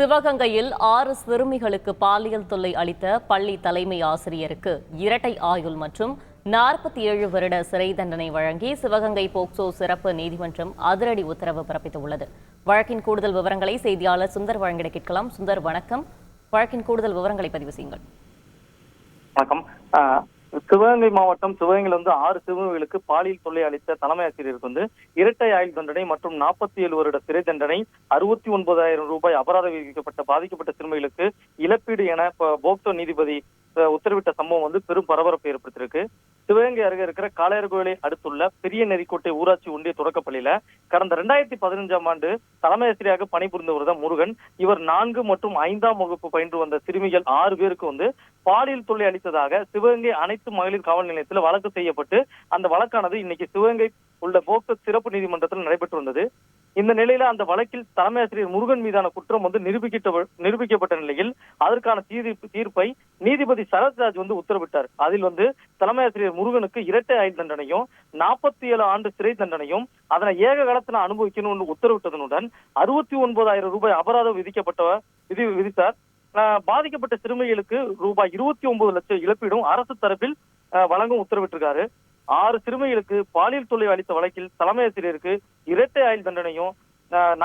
சிவகங்கையில் 6 சிறுமிகளுக்கு பாலியல் தொல்லை அளித்த பள்ளி தலைமை ஆசிரியருக்கு இரட்டை ஆயுள் மற்றும் 47 வருட சிறை தண்டனை வழங்கி சிவகங்கை போக்சோ சிறப்பு நீதிமன்றம் அதிரடி உத்தரவு பிறப்பித்துள்ளது. வழக்கின் கூடுதல் விவரங்களை செய்தியாளர் சுந்தர் வழங்கிட கேட்கலாம். சுந்தர், வணக்கம். வழக்கின் கூடுதல் விவரங்களை பதிவு செய்யுங்கள். வணக்கம். சிவகங்கை மாவட்டம் சிவகங்கையில் 6 சிறுமிகளுக்கு பாலியல் தொல்லை அளித்த தலைமை ஆசிரியருக்கு இரட்டை ஆயுள் தண்டனை மற்றும் 47 வருட சிறை தண்டனை, 69,000 ரூபாய் அபராதம் விதிக்கப்பட்ட பாதிக்கப்பட்ட சிறுமிகளுக்கு இழப்பீடு என போக்சோ நீதிபதி உத்தரவிட்ட சம்பவம் பெரும் பரபரப்பை ஏற்படுத்தியிருக்கு. சிவகங்கை அருகே இருக்கிற காளையார்கோவிலை அடுத்துள்ள பெரிய நெறிக்கோட்டை ஊராட்சி ஒன்றிய தொடக்கப்பள்ளியில கடந்த 2015ஆம் ஆண்டு தலைமை ஆசிரியராக பணிபுரிந்தவர் தான் முருகன். இவர் 4 மற்றும் 5ஆம் வகுப்பு பயின்று வந்த சிறுமிகள் 6 பேருக்கு பாலியல் தொல்லை அளித்ததாக சிவகங்கை அனைத்து மகளிர் காவல் நிலையத்தில் வழக்கு செய்யப்பட்டு அந்த வழக்கானது இன்னைக்கு சிவகங்கை உள்ள போக்சோ சிறப்பு நீதிமன்றத்தில் நடைபெற்று வந்தது. இந்த நிலையில அந்த வழக்கில் தலைமை ஆசிரியர் முருகன் மீதான குற்றம் நிரூபிக்கப்பட்ட நிலையில் அதற்கான தீர்ப்பை நீதிபதி சரத்ராஜ் உத்தரவிட்டார். அதில் தலைமை ஆசிரியர் முருகனுக்கு இரட்டை ஆயுள் தண்டனையும் 47 ஆண்டு சிறை தண்டனையும் அதனை ஏக காலத்தில் அனுபவிக்கணும் உத்தரவிட்டதனுடன் 69,000 ரூபாய் அபராதம் விதித்தார். பாதிக்கப்பட்ட சிறுமிகளுக்கு ரூபாய் 29 லட்சம் இழப்பீடும் அரசு தரப்பில் வழங்கும் உத்தரவிட்டிருக்காரு. 6 சிறுமிகளுக்கு பாலியல் தொல்லை அளித்த வழக்கில் தலைமை ஆசிரியருக்கு இரட்டை ஆயுள் தண்டனையும்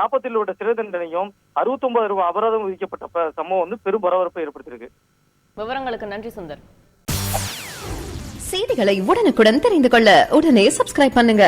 47 வருட சிறை தண்டனையும் 69,000 ரூபாய் அபராதம் விதிக்கப்பட்ட சம்பவம் பெரும் பரபரப்பை ஏற்படுத்தியிருக்கு. விவரங்களுக்கு நன்றி சுந்தர். செய்திகளை உடனுக்குடன் தெரிந்து கொள்ள உடனே சப்ஸ்கிரைப் பண்ணுங்க.